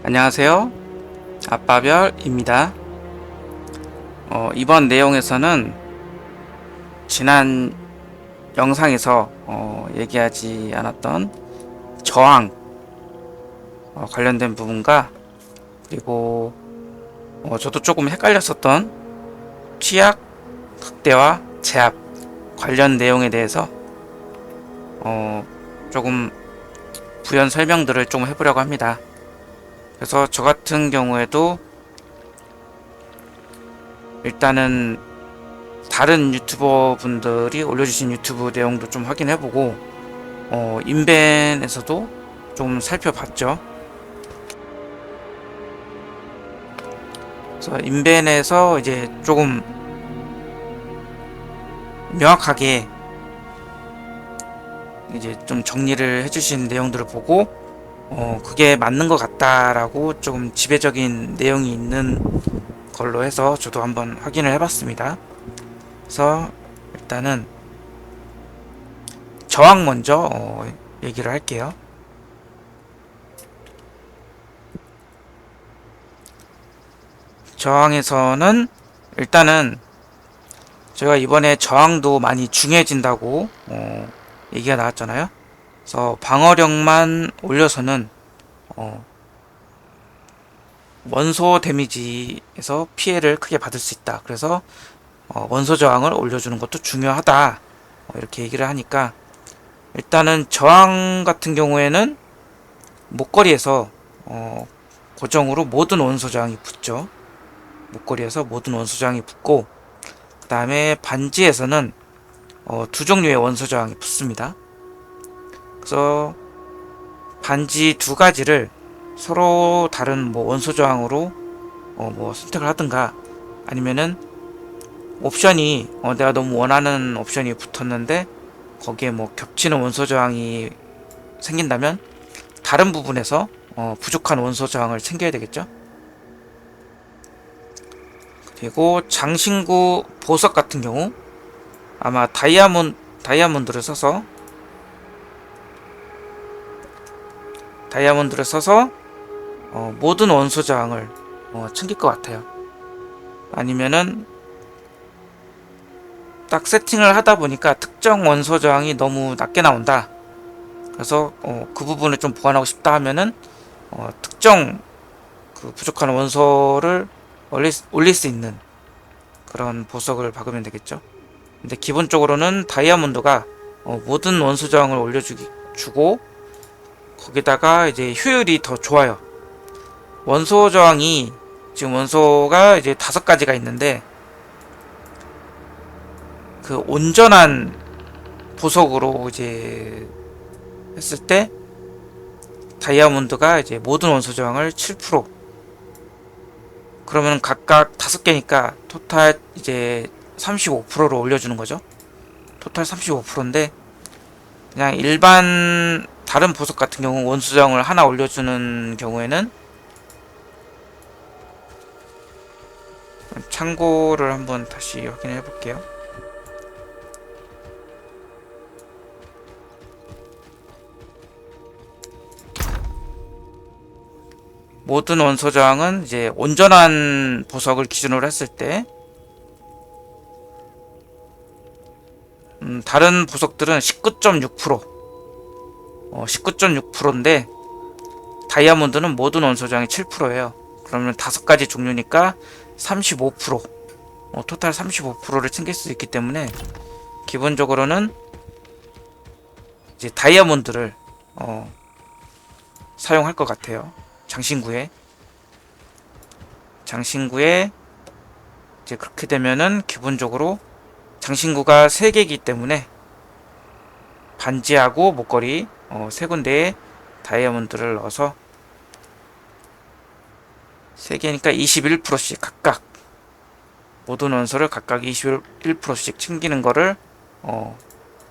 안녕하세요. 아빠별입니다. 이번 내용에서는 지난 영상에서 얘기하지 않았던 저항 관련된 부분과 그리고 저도 조금 헷갈렸었던 취약, 극대화, 제압 관련 내용에 대해서 조금 부연 설명들을 좀 해보려고 합니다. 그래서 저 같은 경우에도 일단은 다른 유튜버 분들이 올려주신 유튜브 내용도 좀 확인해보고 인벤에서도 좀 살펴봤죠. 그래서 인벤에서 이제 조금 명확하게 이제 좀 정리를 해주신 내용들을 보고 그게 맞는 것 같다라고 조금 지배적인 내용이 있는 걸로 해서 저도 한번 확인을 해봤습니다. 그래서 일단은 저항 먼저 얘기를 할게요. 저항에서는 일단은 제가 이번에 저항도 많이 중요해진다고 얘기가 나왔잖아요. 그래서 방어력만 올려서는 원소 데미지에서 피해를 크게 받을 수 있다. 그래서 원소 저항을 올려주는 것도 중요하다. 이렇게 얘기를 하니까 일단은 저항 같은 경우에는 목걸이에서 고정으로 모든 원소 저항이 붙죠. 목걸이에서 모든 원소 저항이 붙고 그 다음에 반지에서는 두 종류의 원소 저항이 붙습니다. 그래서 반지 두 가지를 서로 다른 원소 저항으로 선택을 하든가 아니면은 옵션이 내가 너무 원하는 옵션이 붙었는데 거기에 겹치는 원소 저항이 생긴다면 다른 부분에서 부족한 원소 저항을 챙겨야 되겠죠. 그리고 장신구 보석 같은 경우 아마 다이아몬드를 써서 모든 원소 저항을 챙길 것 같아요. 아니면은 딱 세팅을 하다 보니까 특정 원소 저항이 너무 낮게 나온다. 그래서 그 부분을 좀 보완하고 싶다 하면은 특정 그 부족한 원소를 올릴 수 있는 그런 보석을 박으면 되겠죠. 근데 기본적으로는 다이아몬드가 모든 원소 저항을 올려주고 거기다가 이제 효율이 더 좋아요. 원소 저항이 지금 원소가 이제 5가지가 있는데 그 온전한 보석으로 이제 했을 때 다이아몬드가 이제 모든 원소 저항을 7% 그러면 각각 5개니까 토탈 이제 35%로 올려주는 거죠. 토탈 35%인데 그냥 일반 다른 보석 같은 경우 원소 저항을 하나 올려주는 경우에는 참고를 한번 다시 확인해 볼게요. 모든 원소 저항은 이제 온전한 보석을 기준으로 했을 때 다른 보석들은 19.6% 19.6%인데 다이아몬드는 모든 원소 저항이 7%예요. 그러면 5가지 종류니까 35% 토탈 35%를 챙길 수 있기 때문에 기본적으로는 이제 다이아몬드를 사용할 것 같아요. 장신구에 이제 그렇게 되면은 기본적으로 장신구가 3개이기 때문에 반지하고 목걸이 3군데에 다이아몬드를 넣어서 3개니까 21%씩 각각 모든 원소를 각각 21%씩 챙기는 거를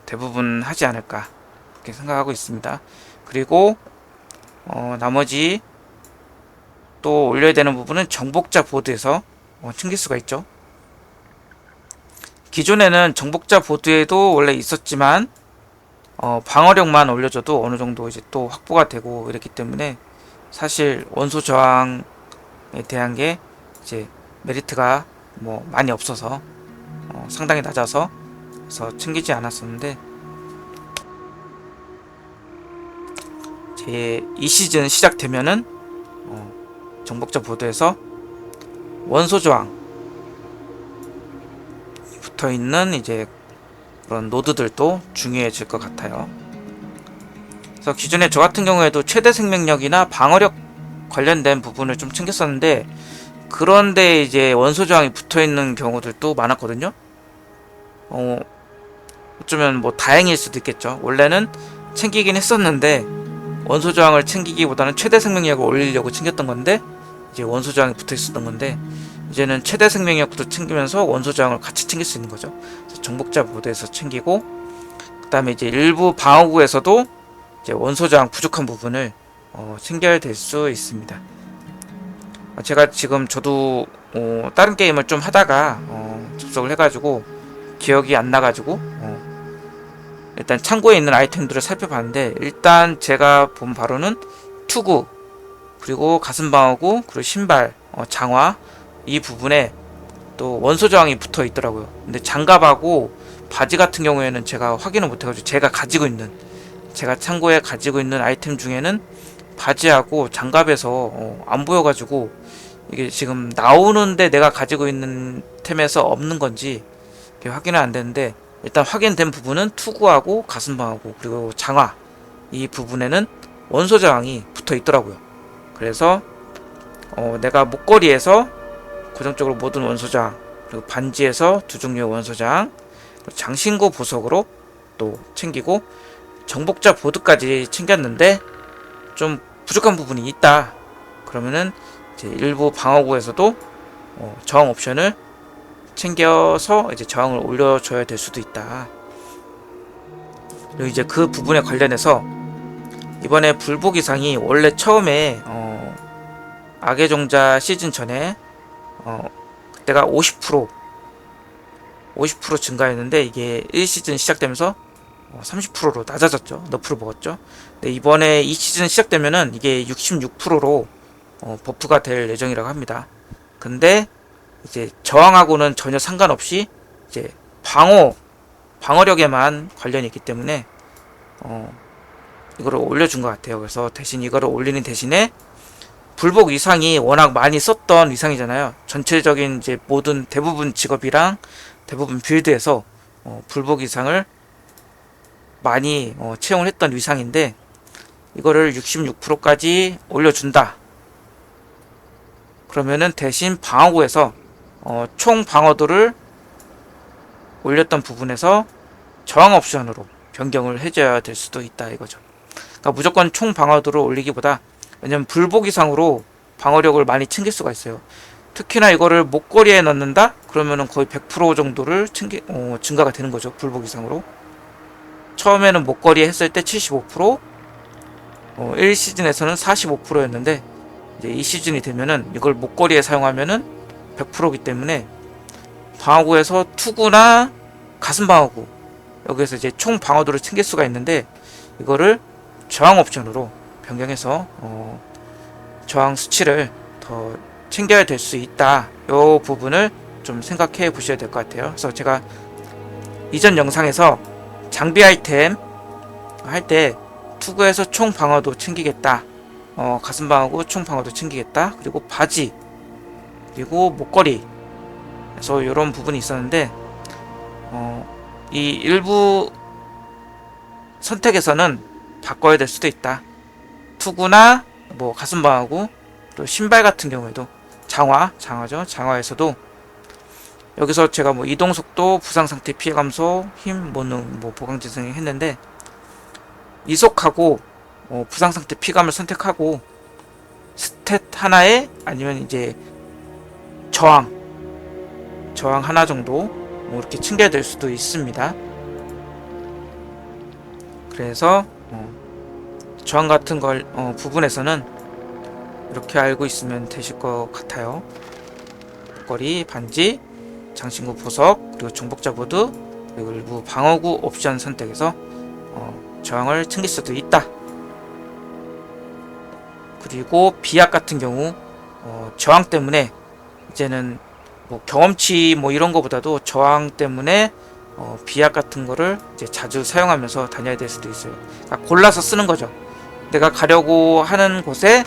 대부분 하지 않을까 그렇게 생각하고 있습니다. 그리고 나머지 또 올려야 되는 부분은 정복자 보드에서 챙길 수가 있죠. 기존에는 정복자 보드에도 원래 있었지만 방어력만 올려줘도 어느 정도 이제 또 확보가 되고 이랬기 때문에 사실 원소 저항에 대한 게 이제 메리트가 뭐 많이 없어서 상당히 낮아서 그래서 챙기지 않았었는데, 제 이 시즌 시작되면은 정복자 보드에서 원소 저항 붙어 있는 이제 그런 노드들도 중요해질 것 같아요. 그래서 기존에 저 같은 경우에도 최대 생명력이나 방어력 관련된 부분을 좀 챙겼었는데, 그런데 이제 원소 저항이 붙어 있는 경우들도 많았거든요. 어쩌면 뭐 다행일 수도 있겠죠. 원래는 챙기긴 했었는데 원소 저항을 챙기기보다는 최대 생명력을 올리려고 챙겼던 건데, 이제 원소 저항이 붙어 있었던 건데, 이제는 최대 생명력도 챙기면서 원소 저항을 같이 챙길 수 있는 거죠. 정복자 보드에서 챙기고, 그 다음에 이제 일부 방어구에서도 이제 원소 저항 부족한 부분을 챙겨야 될 수 있습니다. 제가 지금 저도 다른 게임을 좀 하다가 접속을 해가지고 기억이 안 나가지고 일단 창고에 있는 아이템들을 살펴봤는데, 일단 제가 본 바로는 투구, 그리고 가슴 방어구, 그리고 신발, 장화, 이 부분에 또 원소 저항이 붙어 있더라고요. 근데 장갑하고 바지 같은 경우에는 제가 확인을 못 해가지고, 제가 창고에 가지고 있는 아이템 중에는 바지하고 장갑에서 안 보여가지고, 이게 지금 나오는데 내가 가지고 있는 템에서 없는 건지 확인은 안 되는데, 일단 확인된 부분은 투구하고 가슴방어구 그리고 장화, 이 부분에는 원소 저항이 붙어 있더라고요. 그래서 내가 목걸이에서 고정적으로 모든 원소 저항, 그리고 반지에서 두 종류의 원소 저항, 장신구 보석으로 또 챙기고, 정복자 보드까지 챙겼는데 좀 부족한 부분이 있다. 그러면은 이제 일부 방어구에서도 저항 옵션을 챙겨서 이제 저항을 올려줘야 될 수도 있다. 그리고 이제 그 부분에 관련해서 이번에 불복 이상이 원래 처음에 악의 종자 시즌 전에 그때가 50% 증가했는데, 이게 1시즌 시작되면서 30%로 낮아졌죠. 너프를 먹었죠. 근데 이번에 이 시즌 시작되면은 이게 66%로 버프가 될 예정이라고 합니다. 근데 이제 저항하고는 전혀 상관없이 이제 방어력에만 관련이 있기 때문에 이거를 올려준 것 같아요. 그래서 대신 이거를 올리는 대신에 불복 위상이 워낙 많이 썼던 위상이잖아요. 전체적인 이제 모든 대부분 직업이랑 대부분 빌드에서 불복 위상을 많이 채용을 했던 위상인데, 이거를 66%까지 올려준다. 그러면은 대신 방어구에서 총 방어도를 올렸던 부분에서 저항 옵션으로 변경을 해줘야 될 수도 있다 이거죠. 그러니까 무조건 총 방어도를 올리기보다, 왜냐면 불복 이상으로 방어력을 많이 챙길 수가 있어요. 특히나 이거를 목걸이에 넣는다? 그러면은 거의 100% 정도를 증가가 되는 거죠. 불복 이상으로. 처음에는 목걸이에 했을 때 75%, 1시즌에서는 45%였는데, 이제 이 시즌이 되면은 이걸 목걸이에 사용하면은 100%이기 때문에 방어구에서 투구나 가슴 방어구, 여기에서 이제 총 방어도를 챙길 수가 있는데, 이거를 저항 옵션으로 변경해서 저항 수치를 더 챙겨야 될 수 있다. 이 부분을 좀 생각해 보셔야 될 것 같아요. 그래서 제가 이전 영상에서 장비 아이템 할 때 투구에서 총 방어도 챙기겠다, 가슴 방어구 총 방어도 챙기겠다, 그리고 바지, 그리고 목걸이, 그래서 이런 부분이 있었는데, 이 일부 선택에서는 바꿔야 될 수도 있다. 투구나 뭐 가슴 방어구, 또 신발 같은 경우에도 장화죠. 장화에서도 여기서 제가 뭐 이동 속도, 부상 상태 피해 감소, 힘, 모능, 뭐 보강 지승 했는데, 이속하고 부상 상태 피감을 선택하고 스탯 하나에, 아니면 이제 저항 하나 정도 뭐 이렇게 챙겨야 될 수도 있습니다. 그래서 저항 같은 걸 부분에서는 이렇게 알고 있으면 되실 것 같아요. 목걸이, 반지, 장신구 보석, 그리고 정복자 보드, 그리고 일부 방어구 옵션 선택해서 저항을 챙길 수도 있다. 그리고 비약 같은 경우 저항 때문에 이제는 뭐 경험치 뭐 이런 거보다도 저항 때문에 비약 같은 거를 이제 자주 사용하면서 다녀야 될 수도 있어요. 그러니까 골라서 쓰는 거죠. 내가 가려고 하는 곳에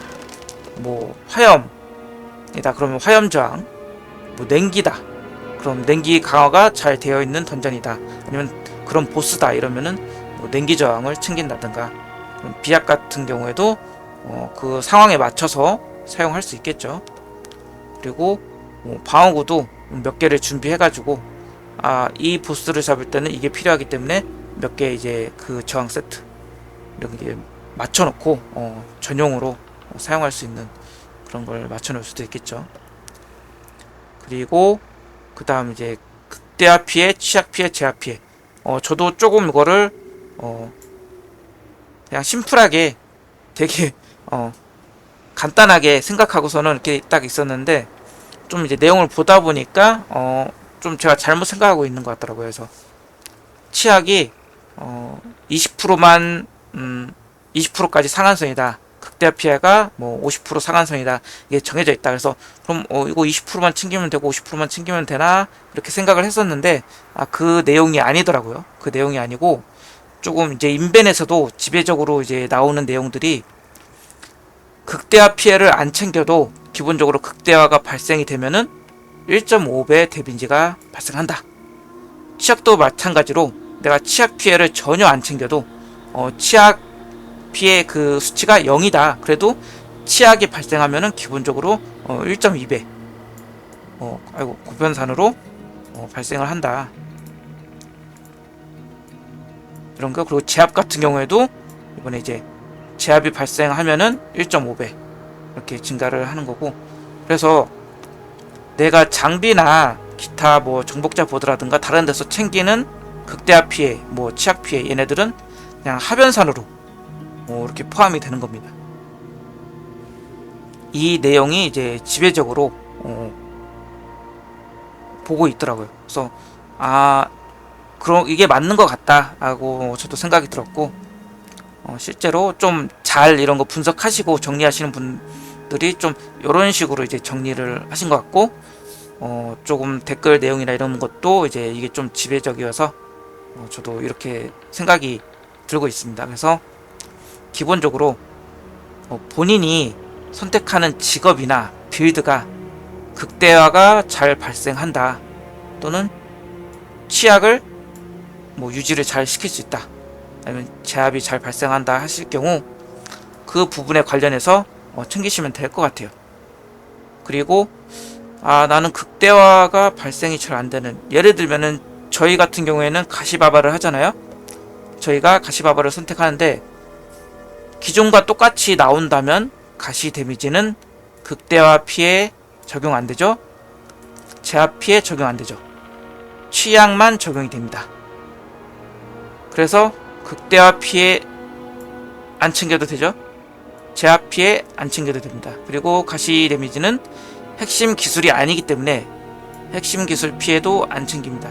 뭐 화염이다 그러면 화염 저항, 뭐 냉기다 그럼 냉기 강화가 잘 되어 있는 던전이다, 아니면 그런 보스다 이러면은 뭐 냉기 저항을 챙긴다든가, 비약 같은 경우에도 그 상황에 맞춰서 사용할 수 있겠죠. 그리고 방어구도 몇 개를 준비해가지고 이 보스를 잡을 때는 이게 필요하기 때문에 몇 개 이제 그 저항 세트 이렇게 맞춰놓고 전용으로 사용할 수 있는 그런 걸 맞춰놓을 수도 있겠죠. 그리고 그 다음 이제 극대화 피해, 취약 피해, 제압 피해. 저도 조금 이거를 그냥 심플하게 되게 간단하게 생각하고서는 이렇게 딱 있었는데, 좀 이제 내용을 보다 보니까 좀 제가 잘못 생각하고 있는 것 같더라고요. 그래서 치약이 20%만 20%까지 상한선이다. 극대화 피해가 뭐 50% 상한선이다. 이게 정해져 있다. 그래서 그럼 이거 20%만 챙기면 되고 50%만 챙기면 되나 이렇게 생각을 했었는데 그 내용이 아니더라고요. 그 내용이 아니고 조금 이제 인벤에서도 지배적으로 이제 나오는 내용들이 극대화 피해를 안 챙겨도 기본적으로 극대화가 발생이 되면은 1.5배 데미지가 발생한다. 치약도 마찬가지로 내가 치약 피해를 전혀 안 챙겨도 치약 피해 그 수치가 0이다. 그래도 치약이 발생하면은 기본적으로 1.2배 고변산으로 발생을 한다. 이런 거. 그리고 제압 같은 경우에도 이번에 이제 제압이 발생하면은 1.5배 이렇게 증가를 하는 거고, 그래서 내가 장비나 기타 뭐 정복자 보드라든가 다른 데서 챙기는 극대화 피해, 뭐 치약 피해 얘네들은 그냥 하변산으로 이렇게 포함이 되는 겁니다. 이 내용이 이제 지배적으로 보고 있더라고요. 그래서 그럼 이게 맞는 것 같다 하고 저도 생각이 들었고, 실제로 좀 잘 이런 거 분석하시고 정리하시는 분들이 좀 이런 식으로 이제 정리를 하신 것 같고, 조금 댓글 내용이나 이런 것도 이제 이게 좀 지배적이어서 저도 이렇게 생각이 들고 있습니다. 그래서 기본적으로 본인이 선택하는 직업이나 빌드가 극대화가 잘 발생한다, 또는 치약을 뭐 유지를 잘 시킬 수 있다, 아니면 제압이 잘 발생한다 하실 경우 그 부분에 관련해서 챙기시면 될 것 같아요. 그리고 나는 극대화가 발생이 잘 안되는, 예를 들면은 저희 같은 경우에는 가시바바를 하잖아요. 저희가 가시바바를 선택하는데 기존과 똑같이 나온다면 가시 데미지는 극대화 피해 적용 안되죠, 제압 피해 적용 안되죠, 취약만 적용이 됩니다. 그래서 극대화 피해 안 챙겨도 되죠, 제압 피해 안 챙겨도 됩니다. 그리고 가시 데미지는 핵심 기술이 아니기 때문에 핵심 기술 피해도 안 챙깁니다.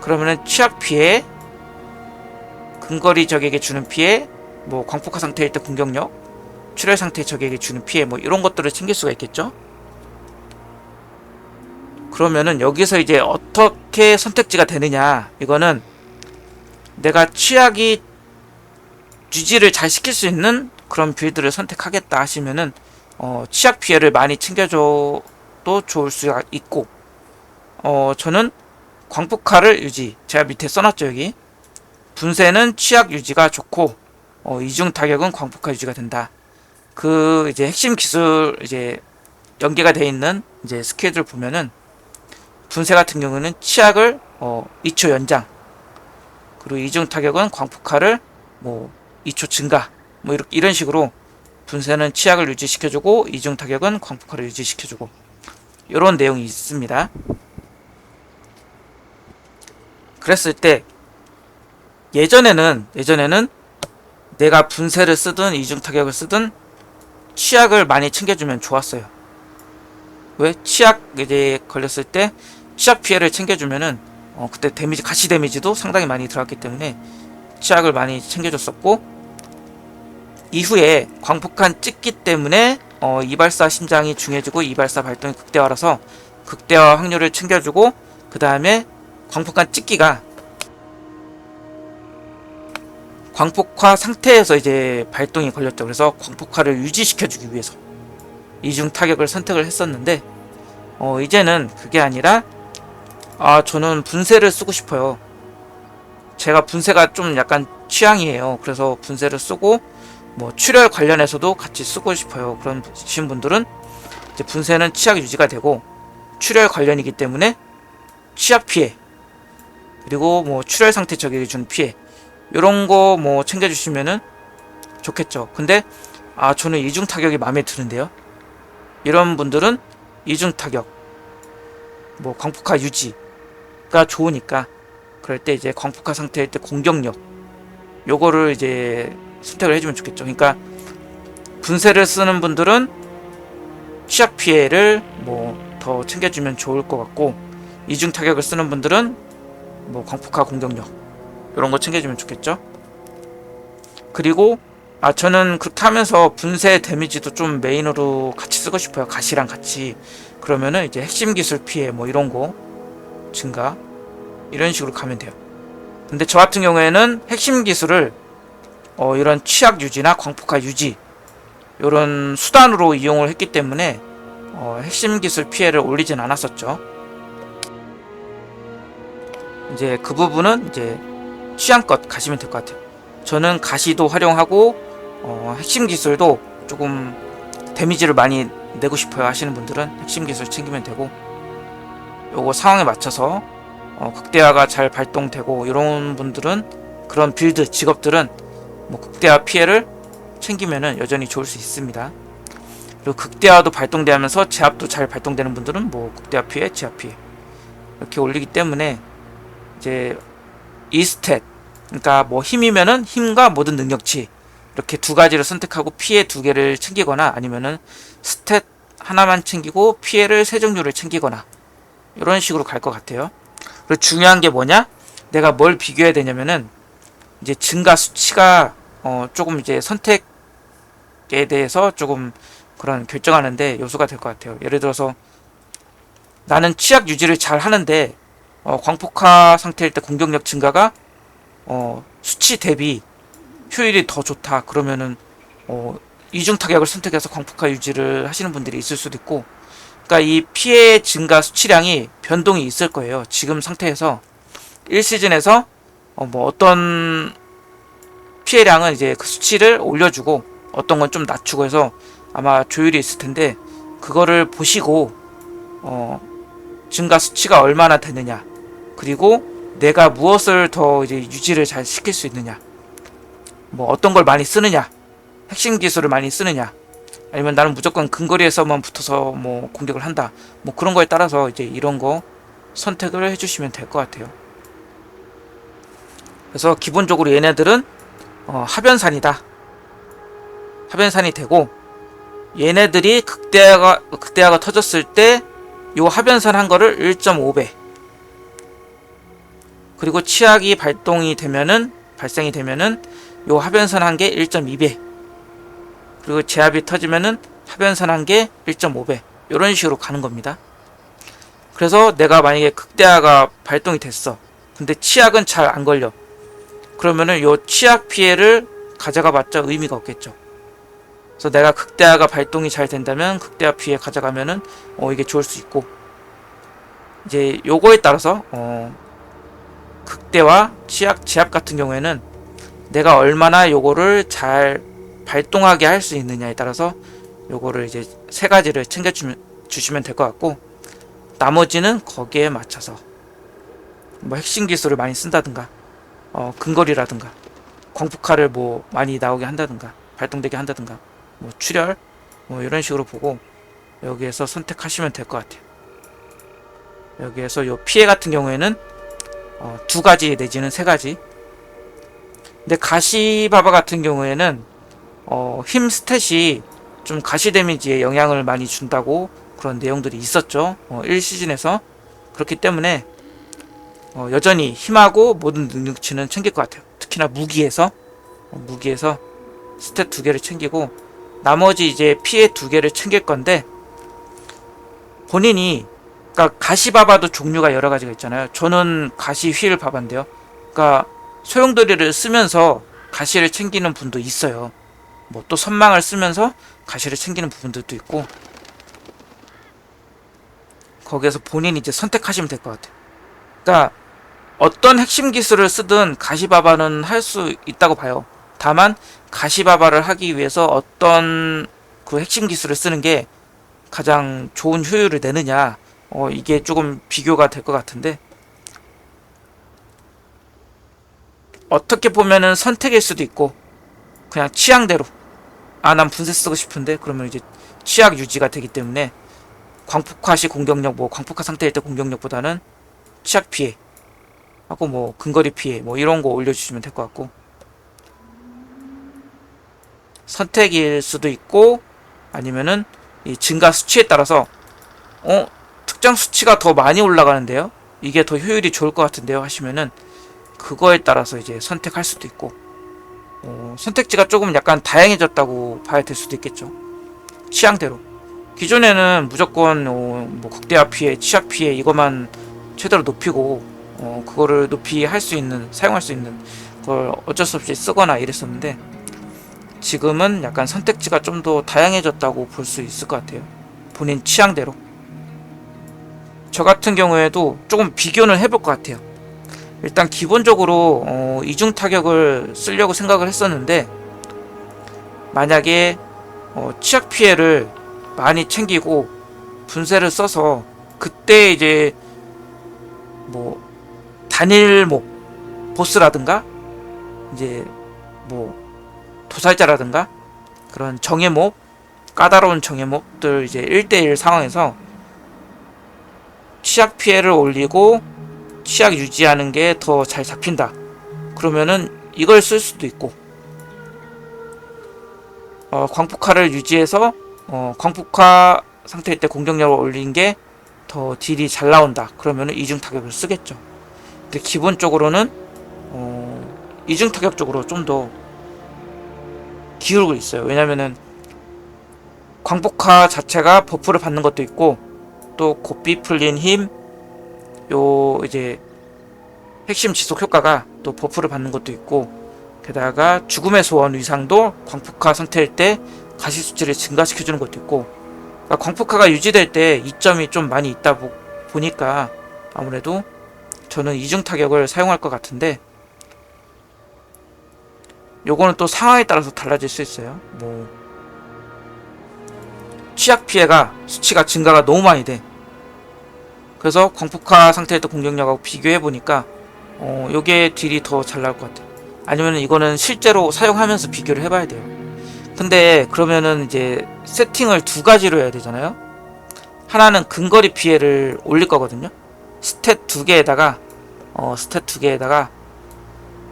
그러면은 취약 피해, 근거리 적에게 주는 피해, 뭐 광폭화 상태일 때 공격력, 출혈 상태 적에게 주는 피해, 뭐 이런 것들을 챙길 수가 있겠죠. 그러면은 여기서 이제 어떻게 선택지가 되느냐, 이거는 내가 취약이 유지를 잘 시킬 수 있는 그런 빌드를 선택하겠다 하시면은 취약 피해를 많이 챙겨줘도 좋을 수 있고, 저는 광폭화를 유지, 제가 밑에 써놨죠. 여기 분쇄는 취약 유지가 좋고 이중 타격은 광폭화 유지가 된다. 그 이제 핵심 기술 이제 연계가 되어 있는 이제 스킬들 보면은 분쇄 같은 경우는 치약을 2초 연장, 그리고 이중 타격은 광폭화를 뭐 2초 증가, 뭐 이런 식으로 분쇄는 치약을 유지시켜주고 이중 타격은 광폭화를 유지시켜주고 이런 내용이 있습니다. 그랬을 때 예전에는 내가 분쇄를 쓰든 이중 타격을 쓰든 치약을 많이 챙겨주면 좋았어요. 왜? 치약 이제 걸렸을 때 치약 피해를 챙겨주면은 그때 데미지, 가시 데미지도 상당히 많이 들어갔기 때문에 치약을 많이 챙겨줬었고, 이후에 광폭한 찍기 때문에 이발사 심장이 중해지고 이발사 발동이 극대화라서 극대화 확률을 챙겨주고, 그 다음에 광폭한 찍기가 광폭화 상태에서 이제 발동이 걸렸죠. 그래서 광폭화를 유지시켜주기 위해서 이중 타격을 선택을 했었는데, 이제는 그게 아니라 저는 분쇄를 쓰고 싶어요. 제가 분쇄가 좀 약간 취향이에요. 그래서 분쇄를 쓰고 뭐 출혈 관련해서도 같이 쓰고 싶어요. 그러신 분들은 이제 분쇄는 치약 유지가 되고, 출혈 관련이기 때문에 치약 피해, 그리고 뭐 출혈 상태 적에게 준 피해, 요런 거 뭐 챙겨주시면은 좋겠죠. 근데 저는 이중 타격이 마음에 드는데요. 이런 분들은 이중 타격, 뭐 광폭화 유지가 좋으니까, 그럴 때 이제 광폭화 상태일 때 공격력, 요거를 이제 선택을 해주면 좋겠죠. 그러니까 분쇄를 쓰는 분들은 취약 피해를 뭐 더 챙겨주면 좋을 것 같고, 이중 타격을 쓰는 분들은 뭐 광폭화 공격력, 이런 거 챙겨주면 좋겠죠. 그리고 저는 그렇게 하면서 분쇄 데미지도 좀 메인으로 같이 쓰고 싶어요. 가시랑 같이. 그러면은 이제 핵심 기술 피해 뭐 이런 거 증가, 이런 식으로 가면 돼요. 근데 저 같은 경우에는 핵심 기술을 이런 취약 유지나 광폭화 유지, 이런 수단으로 이용을 했기 때문에 핵심 기술 피해를 올리진 않았었죠. 이제 그 부분은 이제 취향껏 가시면 될 것 같아요. 저는 가시도 활용하고 핵심 기술도 조금 데미지를 많이 내고 싶어요 하시는 분들은 핵심 기술 챙기면 되고, 요거 상황에 맞춰서 극대화가 잘 발동되고 이런 분들은, 그런 빌드 직업들은 뭐 극대화 피해를 챙기면은 여전히 좋을 수 있습니다. 그리고 극대화도 발동되면서 제압도 잘 발동되는 분들은 뭐 극대화 피해, 제압 피해 이렇게 올리기 때문에 이제 2스탯, 그러니까 뭐 힘이면은 힘과 모든 능력치, 이렇게 두 가지를 선택하고 피해 두 개를 챙기거나, 아니면은 스탯 하나만 챙기고 피해를 세 종류를 챙기거나, 이런 식으로 갈 것 같아요. 그리고 중요한 게 뭐냐? 내가 뭘 비교해야 되냐면은 이제 증가 수치가 조금 이제 선택에 대해서 조금 그런 결정하는데 요소가 될 것 같아요. 예를 들어서 나는 치약 유지를 잘 하는데 광폭화 상태일 때 공격력 증가가 수치 대비 효율이 더 좋다. 그러면은 이중 타격을 선택해서 광폭화 유지를 하시는 분들이 있을 수도 있고, 그러니까 이 피해 증가 수치량이 변동이 있을 거예요. 지금 상태에서 1시즌에서 뭐 어떤 피해량은 이제 그 수치를 올려주고 어떤 건 좀 낮추고 해서 아마 조율이 있을 텐데, 그거를 보시고 증가 수치가 얼마나 되느냐, 그리고 내가 무엇을 더 이제 유지를 잘 시킬 수 있느냐, 뭐 어떤 걸 많이 쓰느냐, 핵심 기술을 많이 쓰느냐, 아니면 나는 무조건 근거리에서만 붙어서 뭐 공격을 한다, 뭐 그런 거에 따라서 이제 이런 거 선택을 해주시면 될 것 같아요. 그래서 기본적으로 얘네들은 하변산이다. 하변산이 되고, 얘네들이 극대화가 터졌을 때 요 하변산 한 거를 1.5배, 그리고 치약이 발생이 되면은 요 하변산 한 개 1.2배, 그리고 제압이 터지면은 하변산 한 개 1.5배, 요런 식으로 가는 겁니다. 그래서 내가 만약에 극대화가 발동이 됐어. 근데 치약은 잘 안 걸려. 그러면은 요 치약 피해를 가져가 봤자 의미가 없겠죠. 그래서 내가 극대화가 발동이 잘 된다면 극대화 피해 가져가면은 이게 좋을 수 있고, 이제 요거에 따라서 극대화, 치약, 제압 같은 경우에는 내가 얼마나 요거를 잘 발동하게 할 수 있느냐에 따라서 요거를 이제 세 가지를 주시면 될 것 같고, 나머지는 거기에 맞춰서 뭐 핵심 기술을 많이 쓴다든가, 근거리라든가, 광폭화를 뭐 많이 나오게 한다든가, 발동되게 한다든가, 뭐 출혈, 뭐 이런 식으로 보고 여기에서 선택하시면 될 것 같아요. 여기에서 요 피해 같은 경우에는 두 가지 내지는 세 가지. 근데 가시바바 같은 경우에는 힘 스탯이 좀 가시 데미지에 영향을 많이 준다고 그런 내용들이 있었죠. 1시즌에서. 그렇기 때문에 여전히 힘하고 모든 능력치는 챙길 것 같아요. 특히나 무기에서 스탯 2개를 챙기고 나머지 이제 피해 2개를 챙길 건데, 본인이 그러니까 가시바바도 종류가 여러 가지가 있잖아요. 저는 가시 휠 바바인데요. 그러니까 소용돌이를 쓰면서 가시를 챙기는 분도 있어요. 뭐 또 선망을 쓰면서 가시를 챙기는 부분들도 있고, 거기에서 본인이 이제 선택하시면 될 것 같아요. 그러니까 어떤 핵심 기술을 쓰든 가시바바는 할 수 있다고 봐요. 다만 가시바바를 하기 위해서 어떤 그 핵심 기술을 쓰는 게 가장 좋은 효율을 내느냐, 이게 조금 비교가 될 것 같은데, 어떻게 보면은 선택일 수도 있고 그냥 취향대로, 난 분쇄 쓰고 싶은데, 그러면 이제 취약 유지가 되기 때문에 광폭화 시 공격력, 뭐 광폭화 상태일 때 공격력보다는 취약 피해 하고 뭐 근거리 피해 뭐 이런 거 올려주시면 될 것 같고, 선택일 수도 있고 아니면은 이 증가 수치에 따라서 특정 수치가 더 많이 올라가는데요, 이게 더 효율이 좋을 것 같은데요 하시면은 그거에 따라서 이제 선택할 수도 있고, 선택지가 조금 약간 다양해졌다고 봐야 될 수도 있겠죠. 취향대로. 기존에는 무조건 뭐 극대화 피해, 취약 피해 이것만 최대로 높이고 그거를 높이 할 수 있는, 사용할 수 있는 걸 어쩔 수 없이 쓰거나 이랬었는데, 지금은 약간 선택지가 좀 더 다양해졌다고 볼 수 있을 것 같아요. 본인 취향대로. 저 같은 경우에도 조금 비교는 해볼 것 같아요. 일단 기본적으로 이중 타격을 쓰려고 생각을 했었는데, 만약에 취약 피해를 많이 챙기고 분쇄를 써서 그때 이제 뭐 단일목 보스라든가 이제 뭐 도살자라든가 그런 정예몹, 까다로운 정예몹들 이제 1대1 상황에서 취약 피해를 올리고 취약 유지하는 게 더 잘 잡힌다, 그러면은 이걸 쓸 수도 있고, 광폭화를 유지해서 광폭화 상태일 때 공격력을 올린 게 더 딜이 잘 나온다, 그러면은 이중 타격을 쓰겠죠. 근데 기본적으로는 이중 타격 쪽으로 좀 더 기울고 있어요. 왜냐면은 광폭화 자체가 버프를 받는 것도 있고, 또 곱비 풀린 힘, 요 이제 핵심 지속 효과가 또 버프를 받는 것도 있고, 게다가 죽음의 소원 위상도 광폭화 상태일 때 가시 수치를 증가시켜주는 것도 있고, 그러니까 광폭화가 유지될 때 이점이 좀 많이 있다 보니까 아무래도 저는 이중 타격을 사용할 것 같은데, 요거는 또 상황에 따라서 달라질 수 있어요. 뭐 취약 피해가 수치가 증가가 너무 많이 돼. 그래서 광폭화 상태일 때 공격력하고 비교해 보니까 요게 딜이 더 잘 나올 것 같아요. 아니면 이거는 실제로 사용하면서 비교를 해봐야 돼요. 근데 그러면은 이제 세팅을 두 가지로 해야 되잖아요. 하나는 근거리 피해를 올릴 거거든요. 스탯 두 개에다가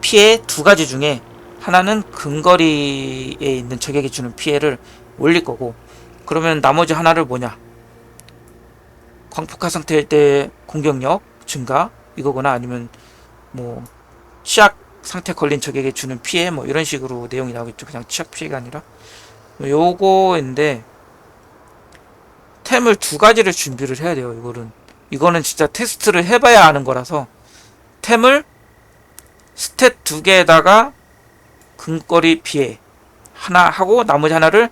피해 두 가지 중에 하나는 근거리에 있는 적에게 주는 피해를 올릴 거고, 그러면 나머지 하나를 뭐냐, 광폭화 상태일 때 공격력 증가 이거거나, 아니면 뭐 취약 상태 걸린 적에게 주는 피해 뭐 이런 식으로 내용이 나오겠죠. 그냥 취약 피해가 아니라 요거인데, 템을 두 가지를 준비를 해야 돼요. 이거는 진짜 테스트를 해봐야 아는 거라서, 템을 스탯 두 개에다가 근거리 피해 하나 하고, 나머지 하나를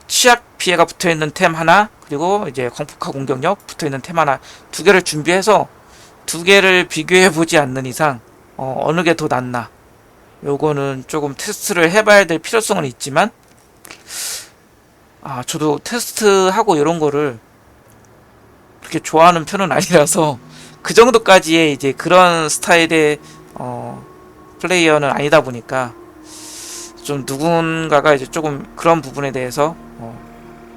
취약 피해가 붙어있는 템 하나, 그리고 이제 광폭화 공격력 붙어있는 템 하나, 두 개를 준비해서 두 개를 비교해 보지 않는 이상 어느 게 더 낫나, 요거는 조금 테스트를 해봐야 될 필요성은 있지만, 저도 테스트하고 이런 거를 그렇게 좋아하는 편은 아니라서 그 정도까지의 이제 그런 스타일의 플레이어는 아니다 보니까, 좀 누군가가 이제 조금 그런 부분에 대해서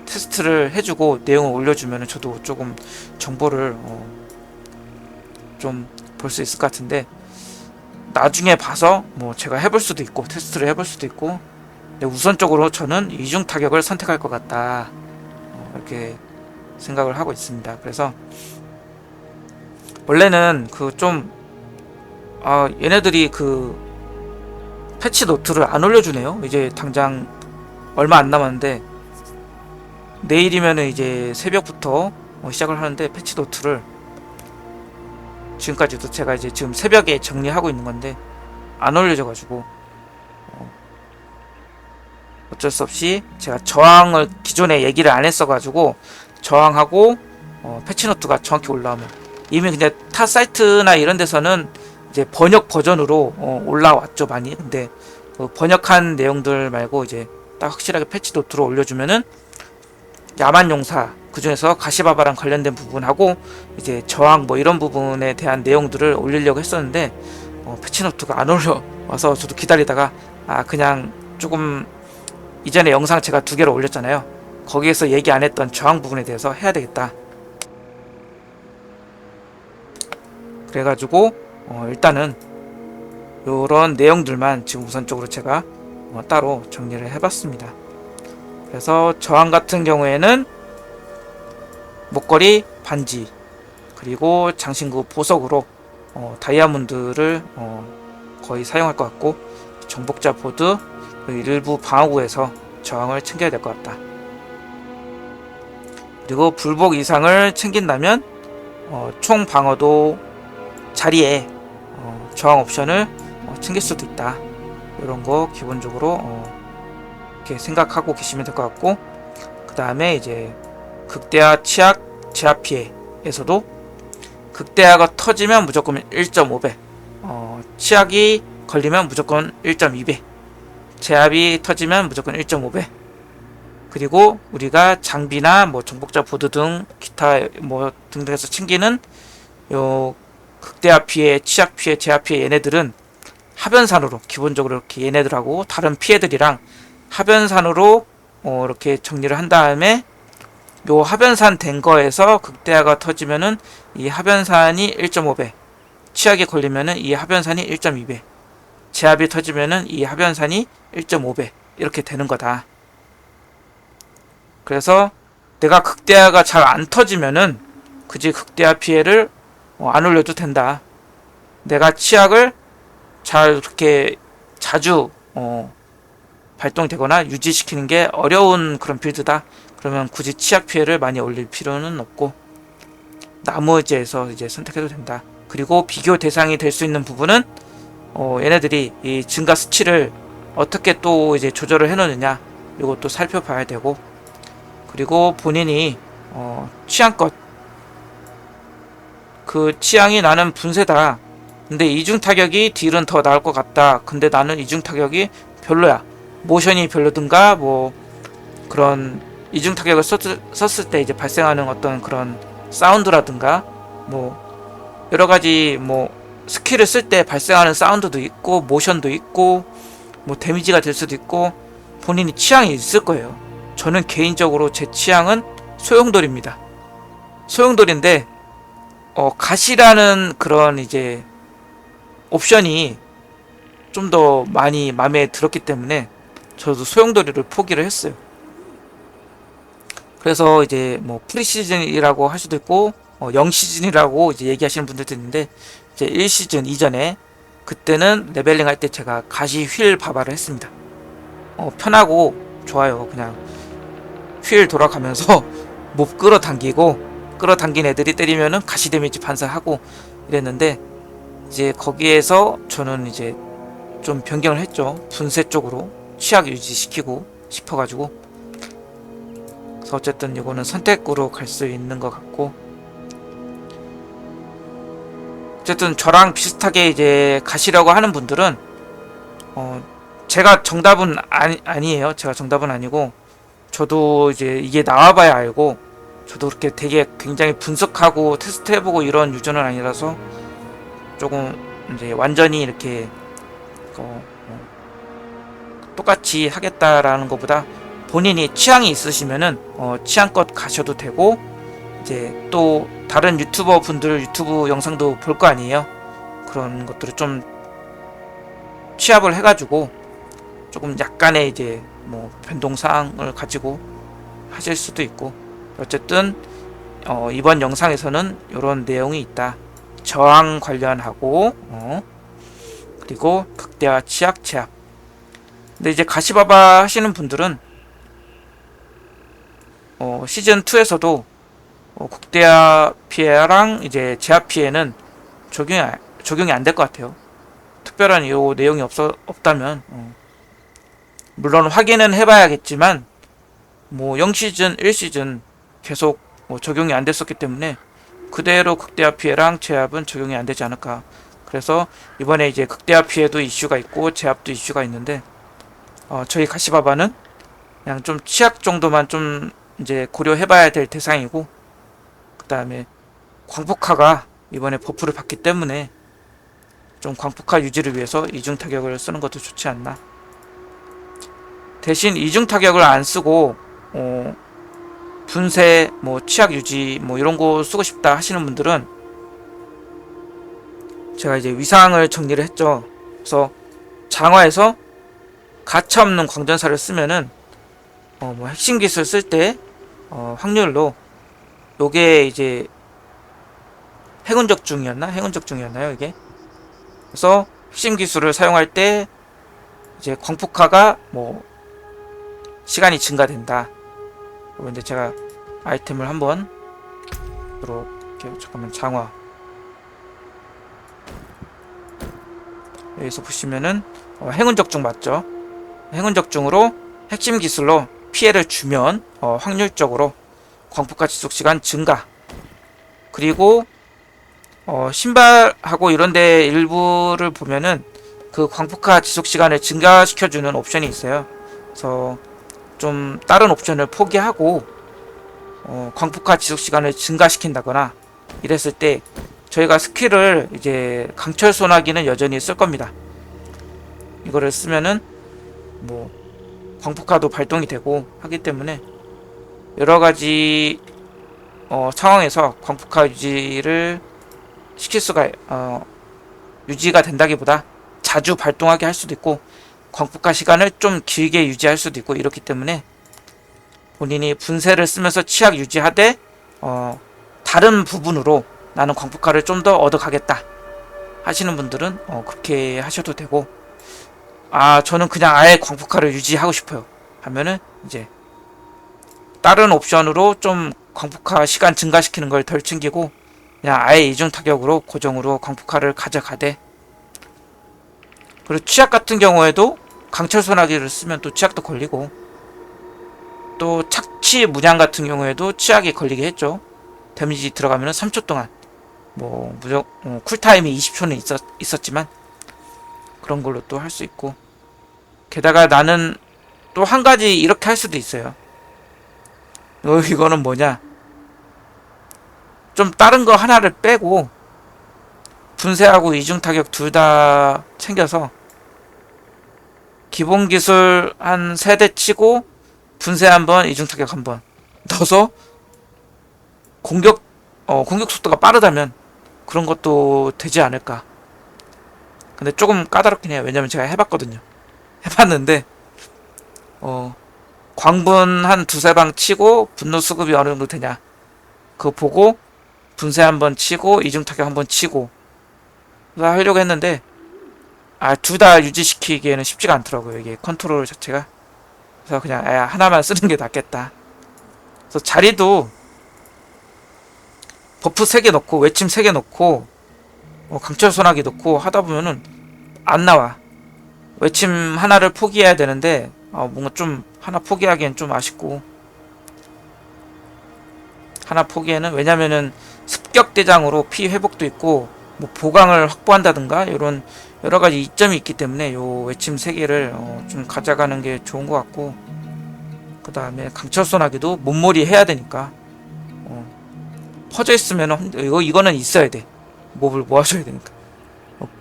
테스트를 해주고 내용을 올려주면 저도 조금 정보를 좀 볼 수 있을 것 같은데, 나중에 봐서 뭐 제가 해볼 수도 있고 테스트를 해볼 수도 있고, 근데 우선적으로 저는 이중 타격을 선택할 것 같다, 이렇게 생각을 하고 있습니다. 그래서 원래는 그 좀 얘네들이 그 패치 노트를 안 올려주네요. 이제 당장 얼마 안 남았는데 내일이면은 이제 새벽부터 시작을 하는데 패치 노트를 지금까지도 제가 이제 지금 새벽에 정리하고 있는 건데 안 올려져가지고 어쩔 수 없이 제가 저항을 기존에 얘기를 안 했어가지고 저항하고 패치 노트가 정확히 올라오면 이미 근데 타 사이트나 이런 데서는 이제 번역 버전으로 올라왔죠 많이. 근데 번역한 내용들 말고 이제 딱 확실하게 패치 노트로 올려주면은 야만 용사 그 중에서 가시바바랑 관련된 부분하고 이제 저항 뭐 이런 부분에 대한 내용들을 올리려고 했었는데 패치 노트가 안 올려와서 저도 기다리다가 그냥 조금 이전에 영상 제가 2개를 올렸잖아요. 거기에서 얘기 안 했던 저항 부분에 대해서 해야 되겠다. 그래가지고 일단은 요런 내용들만 지금 우선적으로 제가 따로 정리를 해봤습니다. 그래서 저항 같은 경우에는 목걸이, 반지, 그리고 장신구 보석으로 다이아몬드를 거의 사용할 것 같고, 정복자 보드, 일부 방어구에서 저항을 챙겨야 될 것 같다. 그리고 불복 이상을 챙긴다면 총 방어도 자리에 저항 옵션을 챙길 수도 있다. 이런 거 기본적으로 이렇게 생각하고 계시면 될 것 같고, 그 다음에 이제 극대화 치약 제압 피해에서도 극대화가 터지면 무조건 1.5배, 치약이 걸리면 무조건 1.2배, 제압이 터지면 무조건 1.5배. 그리고 우리가 장비나 뭐 정복자 보드 등 기타 뭐 등등해서 챙기는 요 극대화 피해, 치약 피해, 제압 피해 얘네들은 하변산으로 기본적으로 이렇게 얘네들하고 다른 피해들이랑 하변산으로 이렇게 정리를 한 다음에 요 하변산 된 거에서 극대화가 터지면은 이 하변산이 1.5배, 치약에 걸리면은 이 하변산이 1.2배, 제압이 터지면은 이 하변산이 1.5배 이렇게 되는 거다. 그래서 내가 극대화가 잘 안 터지면은 굳이 극대화 피해를 안 올려도 된다. 내가 치약을 잘 이렇게 자주 발동되거나 유지시키는 게 어려운 그런 빌드다. 그러면 굳이 치약 피해를 많이 올릴 필요는 없고 나머지에서 이제 선택해도 된다. 그리고 비교 대상이 될 수 있는 부분은 얘네들이 이 증가 수치를 어떻게 또 이제 조절을 해놓느냐 이것도 살펴봐야 되고, 그리고 본인이 취향껏 그 취향이 나는 분쇄다. 근데 이중 타격이 딜은 더 나을 것 같다. 근데 나는 이중 타격이 별로야. 모션이 별로든가 뭐 그런 이중 타격을 썼을 때 이제 발생하는 어떤 그런 사운드라든가 뭐 여러 가지 뭐 스킬을 쓸 때 발생하는 사운드도 있고 모션도 있고 뭐 데미지가 될 수도 있고 본인이 취향이 있을 거예요. 저는 개인적으로 제 취향은 소용돌이입니다. 소용돌인데 가시라는 그런 이제 옵션이 좀 더 많이 마음에 들었기 때문에 저도 소용돌이를 포기를 했어요. 그래서 이제 뭐 프리시즌이라고 할 수도 있고 0시즌이라고 이제 얘기하시는 분들도 있는데, 이제 1시즌 이전에 그때는 레벨링 할 때 제가 가시 휠 바바를 했습니다. 편하고 좋아요. 그냥 휠 돌아가면서 몹 끌어당긴 애들이 때리면은 가시 데미지 반사하고 이랬는데, 이제 거기에서 저는 이제 좀 변경을 했죠. 분쇄 쪽으로 취약 유지시키고 싶어가지고. 그래서 어쨌든 이거는 선택으로 갈 수 있는 것 같고, 어쨌든 저랑 비슷하게 이제 가시려고 하는 분들은 제가 정답은 아니에요. 제가 정답은 아니고, 저도 이제 이게 나와봐야 알고, 저도 그렇게 되게 굉장히 분석하고 테스트해보고 이런 유저는 아니라서 조금 이제 완전히 이렇게 똑같이 하겠다라는 것보다 본인이 취향이 있으시면은 취향껏 가셔도 되고, 이제 또 다른 유튜버 분들 유튜브 영상도 볼 거 아니에요. 그런 것들을 좀 취합을 해가지고 조금 약간의 이제 뭐 변동사항을 가지고 하실 수도 있고, 어쨌든 이번 영상에서는 이런 내용이 있다. 저항 관련하고 그리고 극대화 치약 제압 근데 이제 가시바바 하시는 분들은 시즌 2에서도 국대화 피해랑 이제 제압 피해는 적용이 안 될 것 같아요. 특별한 요 내용이 없다면 물론 확인은 해봐야겠지만 뭐 0시즌 1시즌 계속 적용이 안 됐었기 때문에 그대로 극대화 피해랑 제압은 적용이 안 되지 않을까. 그래서 이번에 이제 극대화 피해도 이슈가 있고 제압도 이슈가 있는데 저희 가시바바는 그냥 좀 취약 정도만 좀 이제 고려해봐야 될 대상이고, 그 다음에 광폭화가 이번에 버프를 받기 때문에 좀 광폭화 유지를 위해서 이중 타격을 쓰는 것도 좋지 않나. 대신 이중 타격을 안 쓰고 분쇄, 뭐 취약 유지, 뭐 이런 거 쓰고 싶다 하시는 분들은 제가 이제 위상을 정리를 했죠. 그래서 장화에서 가차 없는 광전사를 쓰면은 뭐 핵심 기술 쓸 때 확률로 요게 이제 행운적 중이었나요 이게? 그래서 핵심 기술을 사용할 때 이제 광폭화가 뭐 시간이 증가된다. 근데 제가 아이템을 한번 이렇게 잠깐만 장화 여기서 보시면은 행운적중 맞죠? 행운적중으로 핵심 기술로 피해를 주면 확률적으로 광폭화 지속시간 증가, 그리고 신발하고 이런데 일부를 보면은 그 광폭화 지속시간을 증가시켜주는 옵션이 있어요. 그래서 좀 다른 옵션을 포기하고 광폭화 지속시간을 증가시킨다거나 이랬을 때 저희가 스킬을 이제 강철 소나기는 여전히 쓸 겁니다. 이거를 쓰면은 뭐 광폭화도 발동이 되고 하기 때문에 여러가지 상황에서 광폭화 유지를 시킬 수가 유지가 된다기보다 자주 발동하게 할 수도 있고 광폭화 시간을 좀 길게 유지할 수도 있고, 이렇기 때문에 본인이 분쇄를 쓰면서 치약 유지하되 다른 부분으로 나는 광폭화를 좀 더 얻어가겠다 하시는 분들은 그렇게 하셔도 되고, 저는 그냥 아예 광폭화를 유지하고 싶어요 하면은 이제 다른 옵션으로 좀 광폭화 시간 증가시키는 걸 덜 챙기고 그냥 아예 이중 타격으로 고정으로 광폭화를 가져가되, 그리고 취약 같은 경우에도 강철 소나기를 쓰면 또 취약도 걸리고, 또 착취 문양 같은 경우에도 취약이 걸리게 했죠. 데미지 들어가면 3초 동안 뭐 쿨타임이 20초는 있었지만 그런 걸로 또 할 수 있고, 게다가 나는 또 한 가지 이렇게 할 수도 있어요. 이거는 뭐냐, 좀 다른 거 하나를 빼고 분쇄하고 이중 타격 둘 다 챙겨서 기본 기술 한 3대 치고 분쇄 한번, 이중 타격 한번 넣어서 공격 속도가 빠르다면 그런 것도 되지 않을까. 근데 조금 까다롭긴 해요. 왜냐면 제가 해봤거든요. 해봤는데 광분 한 2-3방 치고 분노 수급이 어느 정도 되냐 그거 보고 분쇄 한번 치고 이중 타격 한번 치고 하려고 했는데 둘 다 유지시키기에는 쉽지가 않더라고요. 이게 컨트롤 자체가. 그래서 그냥 하나만 쓰는 게 낫겠다. 그래서 자리도 버프 3개 넣고 외침 3개 넣고 강철 소나기 넣고 하다 보면은 안 나와. 외침 하나를 포기해야 되는데 뭔가 좀 하나 포기하기엔 좀 아쉽고, 하나 포기에는 왜냐면은 습격 대장으로 피 회복도 있고 뭐 보강을 확보한다든가 이런 여러가지 이점이 있기 때문에 요 외침 3개를 좀 가져가는 게 좋은 것 같고, 그 다음에 강철 소나기도 몸몰이 해야 되니까 퍼져 있으면 이거는 있어야 돼. 몹을 모아줘야 되니까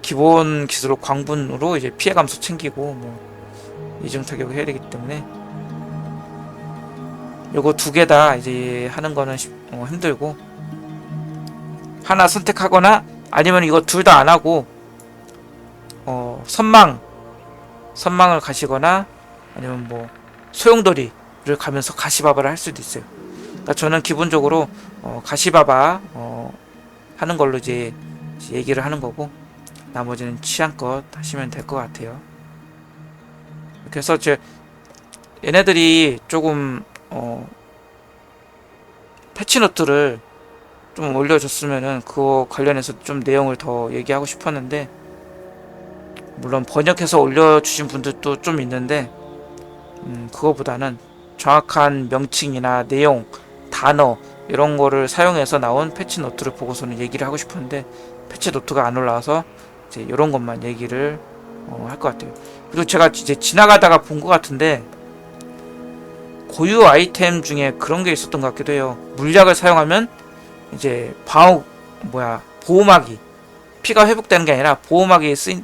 기본 기술로 광분으로 이제 피해 감소 챙기고 뭐 이중 타격을 해야 되기 때문에 요거 2개 다 이제 하는 거는 힘들고, 하나 선택하거나 아니면 이거 둘 다 안 하고 선망을 가시거나 아니면 뭐 소용돌이를 가면서 가시바바를 할 수도 있어요. 그러니까 저는 기본적으로 가시바바 하는 걸로 이제 얘기를 하는 거고, 나머지는 취향껏 하시면 될 것 같아요. 그래서 얘네들이 조금 패치노트를 좀 올려줬으면은 그거 관련해서 좀 내용을 더 얘기하고 싶었는데, 물론 번역해서 올려주신 분들도 좀 있는데 그거보다는 정확한 명칭이나 내용, 단어 이런 거를 사용해서 나온 패치 노트를 보고서는 얘기를 하고 싶었는데, 패치 노트가 안 올라와서 이제 이런 것만 얘기를 할 것 같아요. 그리고 제가 이제 지나가다가 본 것 같은데, 고유 아이템 중에 그런 게 있었던 것 같기도 해요. 물약을 사용하면 이제 보호막이 피가 회복되는 게 아니라 보호막이 쓰인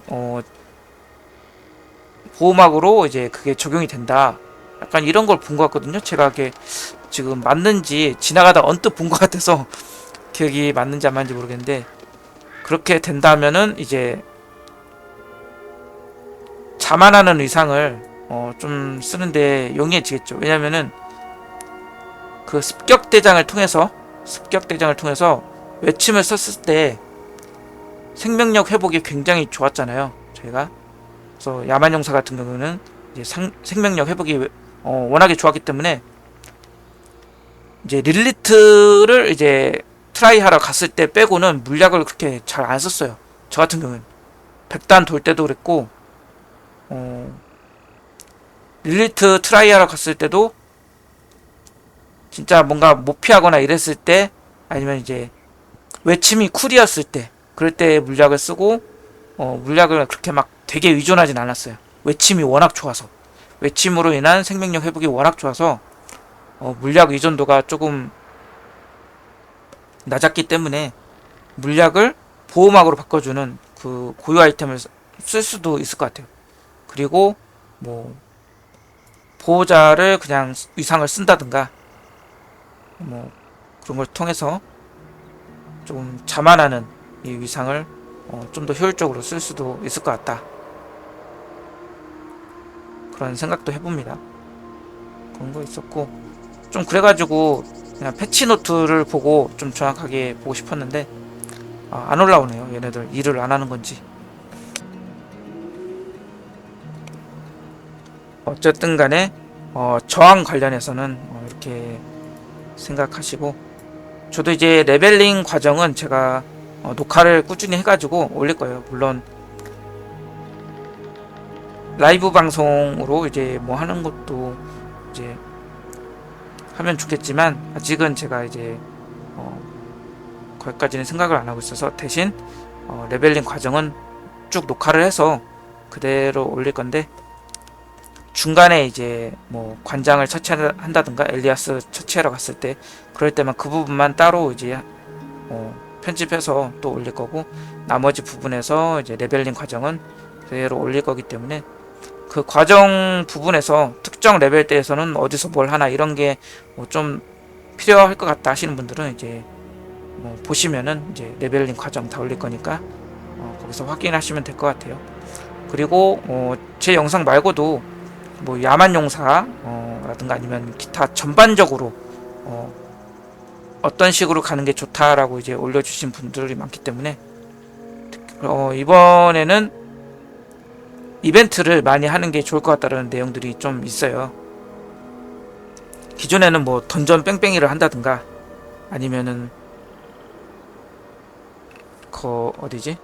보호막으로 이제 그게 적용이 된다. 약간 이런 걸 본 것 같거든요. 제가 그게 지금 맞는지 지나가다 언뜻 본 것 같아서 기억이 맞는지 안 맞는지 모르겠는데, 그렇게 된다면은 이제 자만하는 의상을 좀 쓰는데 용이해지겠죠. 왜냐면은 그 습격대장을 통해서 외침을 썼을 때 생명력 회복이 굉장히 좋았잖아요. 저희가. 그래서 야만용사 같은 경우는 이제 생명력 회복이 워낙에 좋았기 때문에 이제 릴리트를 이제 트라이 하러 갔을 때 빼고는 물약을 그렇게 잘 안 썼어요. 저 같은 경우는 백단 돌 때도 그랬고, 릴리트 트라이 하러 갔을 때도 진짜 뭔가 못 피하거나 이랬을 때, 아니면 이제 외침이 쿨이었을 때, 그럴 때 물약을 쓰고, 물약을 그렇게 막 되게 의존하진 않았어요. 외침이 워낙 좋아서, 외침으로 인한 생명력 회복이 워낙 좋아서 물약 의존도가 조금 낮았기 때문에 물약을 보호막으로 바꿔주는 그 고유 아이템을 쓸 수도 있을 것 같아요. 그리고 뭐 보호자를 그냥 위상을 쓴다든가 뭐 그런 걸 통해서 좀 자만하는 이 위상을 좀 더 효율적으로 쓸 수도 있을 것 같다. 그런 생각도 해봅니다. 그런 거 있었고, 좀 그래가지고 그냥 패치노트를 보고 좀 정확하게 보고 싶었는데 안 올라오네요. 얘네들 일을 안 하는 건지. 어쨌든 간에 저항 관련해서는 이렇게 생각하시고, 저도 이제 레벨링 과정은 제가 녹화를 꾸준히 해가지고 올릴 거예요. 물론 라이브 방송으로 이제 뭐 하는 것도 이제 하면 좋겠지만, 아직은 제가 이제 거기까지는 생각을 안 하고 있어서 대신 레벨링 과정은 쭉 녹화를 해서 그대로 올릴 건데, 중간에 이제 뭐 관장을 처치한다든가 엘리아스 처치하러 갔을 때 그럴 때만 그 부분만 따로 이제 편집해서 또 올릴 거고, 나머지 부분에서 이제 레벨링 과정은 그대로 올릴 거기 때문에, 그 과정 부분에서 특정 레벨대에서는 어디서 뭘 하나 이런 게 뭐 좀 필요할 것 같다 하시는 분들은 이제 뭐 보시면은 이제 레벨링 과정 다 올릴 거니까 거기서 확인하시면 될 것 같아요. 그리고 제 영상 말고도 뭐 야만용사 라든가 아니면 기타 전반적으로 어떤 식으로 가는 게 좋다라고 이제 올려주신 분들이 많기 때문에 이번에는 이벤트를 많이 하는 게 좋을 것 같다는 내용들이 좀 있어요. 기존에는 뭐 던전 뺑뺑이를 한다든가 아니면은 어디지?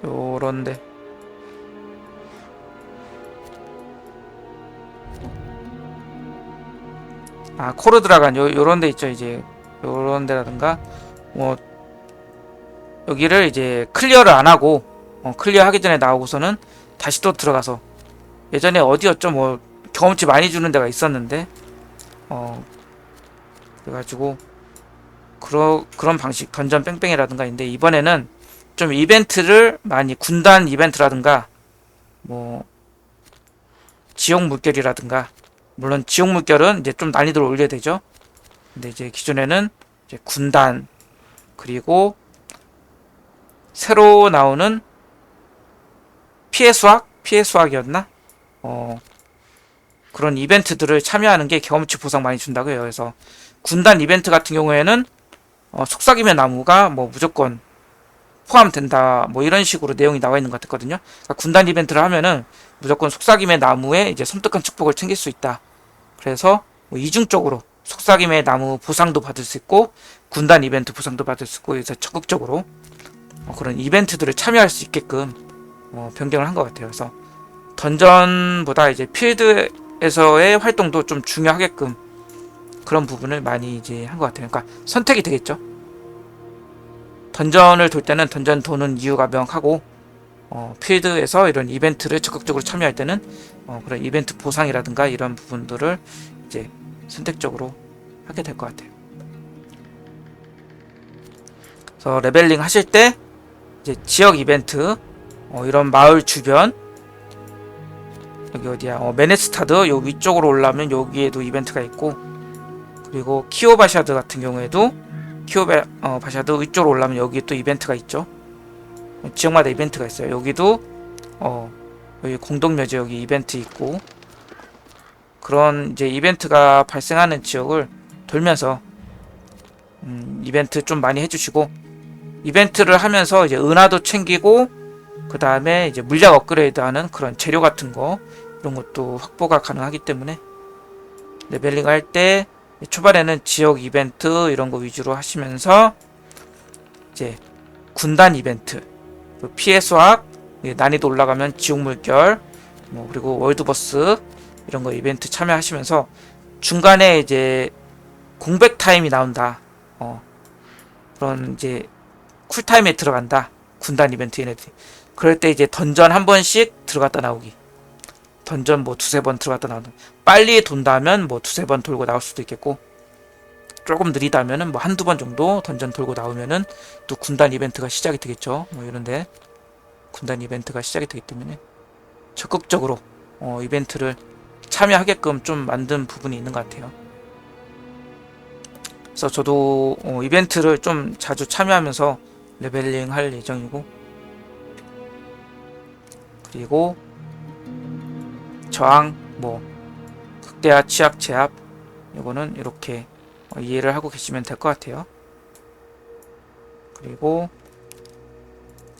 요런데 코르 드라간 요런 데 있죠. 이제 요런 데라든가 뭐 여기를 이제 클리어를 안 하고 클리어 하기 전에 나오고서는 다시 또 들어가서, 예전에 어디였죠? 뭐 경험치 많이 주는 데가 있었는데 그래가지고 그런 방식 던전 뺑뺑이라든가 있는데, 이번에는 좀 이벤트를 많이, 군단 이벤트라든가 뭐 지옥 물결이라든가, 물론 지옥 물결은 이제 좀 난이도를 올려야 되죠. 근데 이제 기존에는 이제 군단, 그리고 새로 나오는 피해 수학이었나? 그런 이벤트들을 참여하는 게 경험치 보상 많이 준다고요. 그래서 군단 이벤트 같은 경우에는 속삭임의 나무가 뭐 무조건 포함된다 뭐 이런 식으로 내용이 나와 있는 것 같았거든요. 그러니까 군단 이벤트를 하면은 무조건 속삭임의 나무에 이제 섬뜩한 축복을 챙길 수 있다. 그래서 뭐 이중적으로 속삭임의 나무 보상도 받을 수 있고 군단 이벤트 보상도 받을 수 있고, 그래서 적극적으로 그런 이벤트들을 참여할 수 있게끔 변경을 한 것 같아요. 그래서 던전보다 이제 필드에서의 활동도 좀 중요하게끔 그런 부분을 많이 이제 한 것 같아요. 그러니까 선택이 되겠죠. 던전을 돌 때는 던전 도는 이유가 명확하고, 필드에서 이런 이벤트를 적극적으로 참여할 때는 그런 이벤트 보상이라든가 이런 부분들을 이제 선택적으로 하게 될 것 같아요. 그래서 레벨링 하실 때 이제 지역 이벤트, 이런 마을 주변, 여기 어디야? 메네스타드 요 위쪽으로 올라오면 여기에도 이벤트가 있고, 그리고 키오바샤드 같은 경우에도 바샤드 위쪽으로 올라오면 여기 또 이벤트가 있죠. 지역마다 이벤트가 있어요. 여기도 여기 공동묘지 여기 이벤트 있고, 그런 이제 이벤트가 발생하는 지역을 돌면서 이벤트 좀 많이 해주시고, 이벤트를 하면서 이제 은하도 챙기고, 그 다음에 이제 물약 업그레이드하는 그런 재료 같은 거 이런 것도 확보가 가능하기 때문에 레벨링 할 때 초반에는 지역 이벤트 이런 거 위주로 하시면서 이제 군단 이벤트, 피해 수학, 난이도 올라가면 지옥 물결, 뭐 그리고 월드버스 이런 거 이벤트 참여하시면서 중간에 이제 공백 타임이 나온다. 그런 이제 쿨타임에 들어간다. 군단 이벤트 얘네들이. 그럴 때 이제 던전 한 번씩 들어갔다 나오기. 던전 뭐 두세 번 들어갔다 나오기. 빨리 돈다면 뭐 두세 번 돌고 나올 수도 있겠고, 조금 느리다면은 뭐 한두 번 정도 던전 돌고 나오면은 또 군단 이벤트가 시작이 되겠죠. 뭐 이런데 군단 이벤트가 시작이 되기 때문에 적극적으로 이벤트를 참여하게끔 좀 만든 부분이 있는 것 같아요. 그래서 저도 이벤트를 좀 자주 참여하면서 레벨링 할 예정이고, 그리고 저항, 뭐 극대화, 취약, 제압, 이거는 이렇게 이해를 하고 계시면 될 것 같아요. 그리고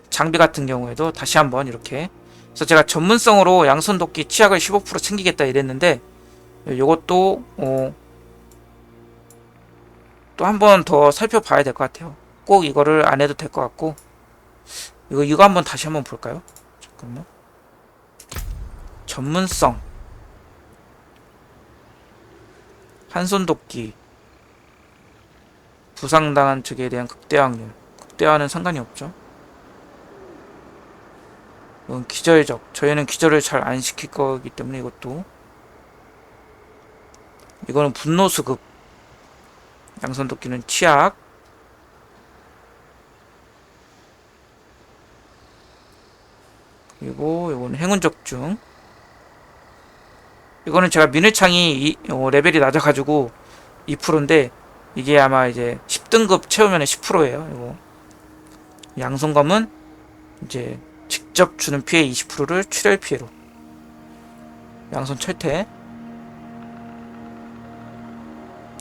장비 같은 경우에도 다시 한번 이렇게, 그래서 제가 전문성으로 양손도끼 취약을 15% 챙기겠다 이랬는데, 이것도 또 한 번 더 살펴봐야 될 것 같아요. 꼭 이거를 안 해도 될 것 같고, 이거 한번 다시 한번 볼까요? 잠깐만. 전문성, 한손도끼, 부상당한 적에 대한 극대 확률. 극대화는 상관이 없죠. 이건 기절적. 저희는 기절을 잘 안 시킬 거기 때문에 이것도. 이거는 분노수급. 양손도끼는 취약. 그리고 이거는 행운적중. 이거는 제가 미늘창이 레벨이 낮아가지고 2%인데 이게 아마 이제 10등급 채우면 10%예요. 이거. 양손검은 이제 직접 주는 피해 20%를 출혈 피해로. 양손 철퇴.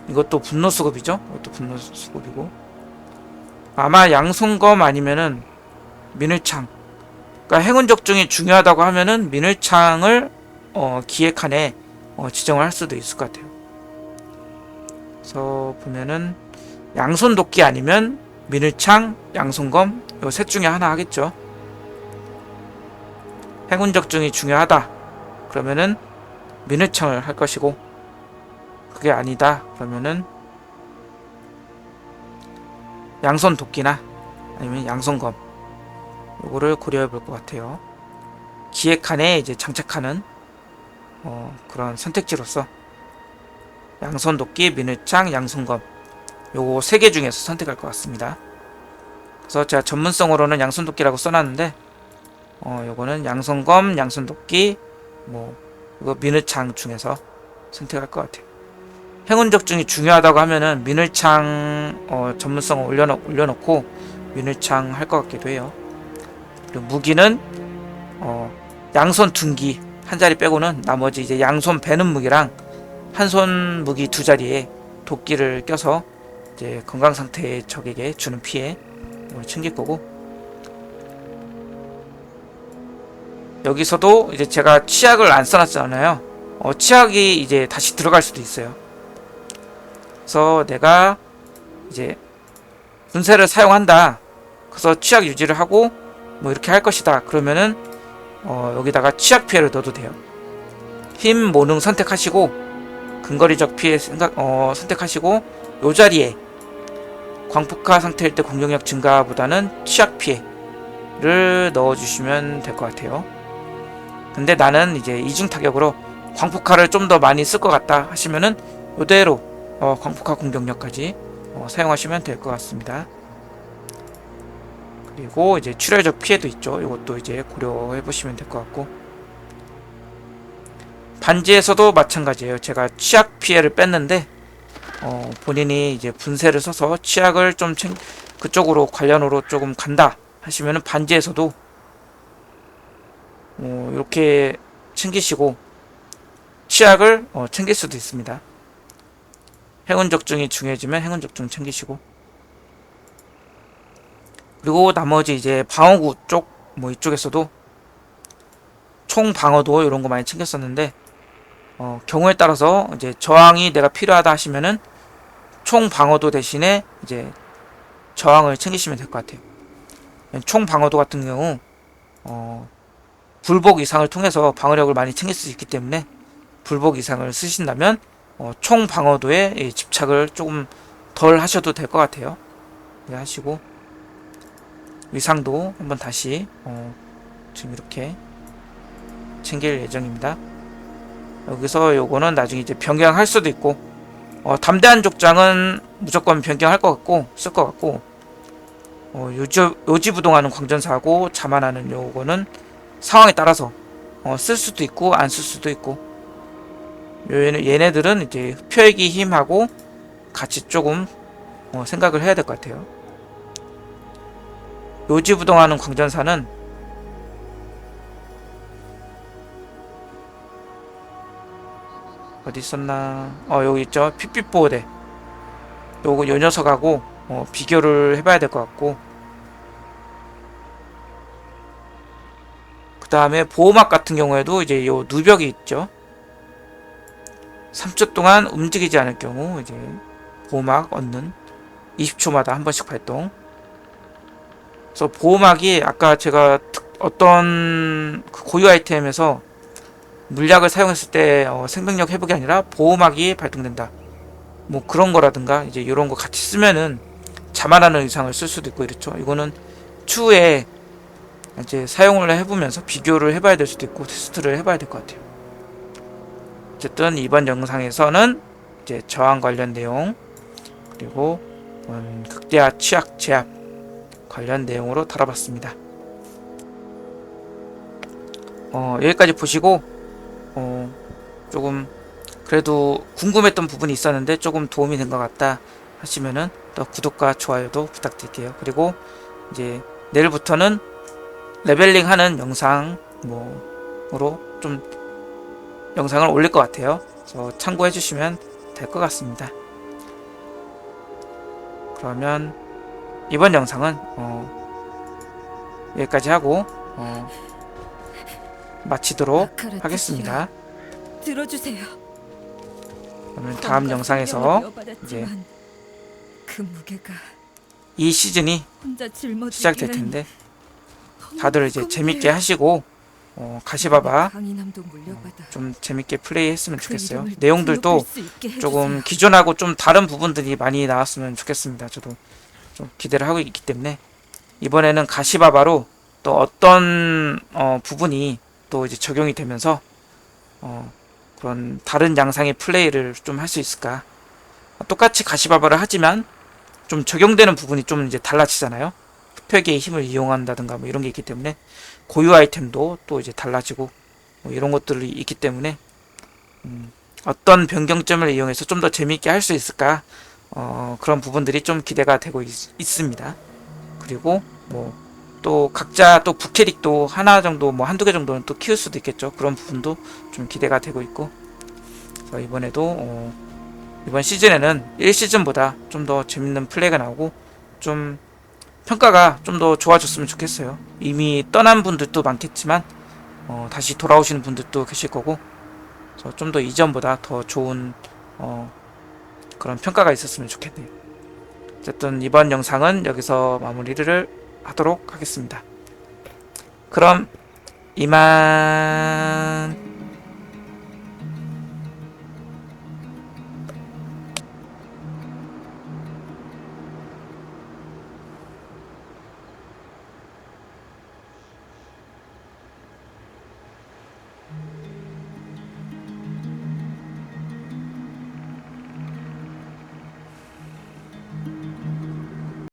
이것도 분노수급이죠. 이것도 분노수급이고. 아마 양손검 아니면은 미늘창. 그러니까 행운적중이 중요하다고 하면은 미늘창을 기획안에 지정을 할 수도 있을 것 같아요. 그래서 보면은 양손도끼 아니면 미늘창, 양손검 요 셋 중에 하나 하겠죠. 행운적중이 중요하다 그러면은 미늘창을 할 것이고, 그게 아니다 그러면은 양손도끼나 아니면 양손검 요거를 고려해 볼 것 같아요. 기획안에 이제 장착하는 그런 선택지로서 양손도끼, 미늘창, 양손검 요거 3개 중에서 선택할 것 같습니다. 그래서 제가 전문성으로는 양손도끼라고 써놨는데 요거는 양손검, 양손도끼, 뭐 이거 미늘창 중에서 선택할 것 같아요. 행운적중이 중요하다고 하면은 미늘창 전문성을 올려놓고 미늘창 할 것 같기도 해요. 그리고 무기는 양손 둔기 한 자리 빼고는 나머지 이제 양손 베는 무기랑 한 손 무기 두 자리에 도끼를 껴서 이제 건강 상태의 적에게 주는 피해 챙길 거고, 여기서도 이제 제가 치약을 안 써놨잖아요. 치약이 이제 다시 들어갈 수도 있어요. 그래서 내가 이제 분쇄를 사용한다, 그래서 치약 유지를 하고 뭐 이렇게 할 것이다, 그러면은 여기다가 치약 피해를 넣어도 돼요. 힘 모능 선택하시고 근거리적 피해 선택하시고, 요 자리에 광폭화 상태일 때 공격력 증가보다는 치약 피해를 넣어주시면 될 것 같아요. 근데 나는 이제 이중 타격으로 광폭화를 좀 더 많이 쓸 것 같다 하시면은 이대로 광폭화 공격력까지 사용하시면 될 것 같습니다. 그리고 이제 출혈적 피해도 있죠. 이것도 이제 고려해 보시면 될 것 같고, 반지에서도 마찬가지예요. 제가 치약 피해를 뺐는데 본인이 이제 분쇄를 써서 치약을 좀 그쪽으로 관련으로 조금 간다 하시면은 반지에서도 이렇게 챙기시고 치약을 챙길 수도 있습니다. 행운 적중이 중요해지면 행운 적중 챙기시고, 그리고 나머지 이제 방어구 쪽 이쪽에서도 총 방어도 이런 거 많이 챙겼었는데, 경우에 따라서 이제 저항이 내가 필요하다 하시면은 총 방어도 대신에 이제 저항을 챙기시면 될 것 같아요. 총 방어도 같은 경우 불복 이상을 통해서 방어력을 많이 챙길 수 있기 때문에 불복 이상을 쓰신다면 총 방어도에 집착을 조금 덜 하셔도 될 것 같아요. 네, 하시고 위상도 한번 다시 지금 이렇게 챙길 예정입니다. 여기서 요거는 나중에 이제 변경할 수도 있고, 담대한 족장은 무조건 변경할 것 같고 쓸 것 같고, 요지부동하는 광전사하고 자만하는 요거는 상황에 따라서 쓸 수도 있고 안 쓸 수도 있고, 얘네들은 이제 흡혈기 힘하고 같이 조금 생각을 해야 될 것 같아요. 요지부동하는 광전사는 어디 있었나? 여기 있죠. 핏빛보호대. 요 녀석하고 비교를 해봐야 될 것 같고, 그 다음에 보호막 같은 경우에도 이제 요 누벽이 있죠. 3초 동안 움직이지 않을 경우 이제 보호막 얻는, 20초마다 한 번씩 발동. 그래서 보호막이 아까 제가 어떤 그 고유 아이템에서 물약을 사용했을 때 생명력 회복이 아니라 보호막이 발동된다, 뭐 그런 거라든가 이제 이런 거 같이 쓰면은 자만하는 의상을 쓸 수도 있고 이렇죠. 이거는 추후에 이제 사용을 해보면서 비교를 해봐야 될 수도 있고 테스트를 해봐야 될 것 같아요. 어쨌든 이번 영상에서는 이제 저항 관련 내용, 그리고 극대화 취약 제압 관련 내용으로 다뤄봤습니다. 여기까지 보시고 조금 그래도 궁금했던 부분이 있었는데 조금 도움이 된 것 같다 하시면은 또 구독과 좋아요도 부탁드릴게요. 그리고 이제 내일부터는 레벨링 하는 영상으로 좀 영상을 올릴 것 같아요. 그래서 참고해 주시면 될 것 같습니다. 그러면 이번 영상은 여기까지 하고 마치도록 하겠습니다. 들어주세요. 그러면 다음 영상에서 이제 그 무게가 이 시즌이 혼자 짊어지기엔 시작될 텐데 너무 다들 이제 무겁네요. 재밌게 하시고 가시바바 강인함도 물려받아 좀 재밌게 플레이했으면 좋겠어요. 이름을 내용들도 등록할 수 있게 조금 해주세요. 기존하고 좀 다른 부분들이 많이 나왔으면 좋겠습니다. 저도 좀 기대를 하고 있기 때문에 이번에는 가시바바로 또 어떤 부분이 또 이제 적용이 되면서 그런 다른 양상의 플레이를 좀 할 수 있을까. 똑같이 가시바바를 하지만 좀 적용되는 부분이 좀 이제 달라지잖아요. 흡혈계의 힘을 이용한다든가 뭐 이런 게 있기 때문에 고유 아이템도 또 이제 달라지고 뭐 이런 것들이 있기 때문에 어떤 변경점을 이용해서 좀 더 재미있게 할 수 있을까, 그런 부분들이 좀 기대가 되고 있습니다. 그리고 뭐 또 각자 또 부캐릭도 하나 정도 뭐 한두 개 정도는 또 키울 수도 있겠죠. 그런 부분도 좀 기대가 되고 있고, 그래서 이번에도 이번 시즌에는 1시즌보다 좀 더 재밌는 플레이가 나오고 좀 평가가 좀 더 좋아졌으면 좋겠어요. 이미 떠난 분들도 많겠지만 다시 돌아오시는 분들도 계실 거고, 그래서 좀 더 이전보다 더 좋은 그런 평가가 있었으면 좋겠네요. 어쨌든 이번 영상은 여기서 마무리를 하도록 하겠습니다. 그럼 이만.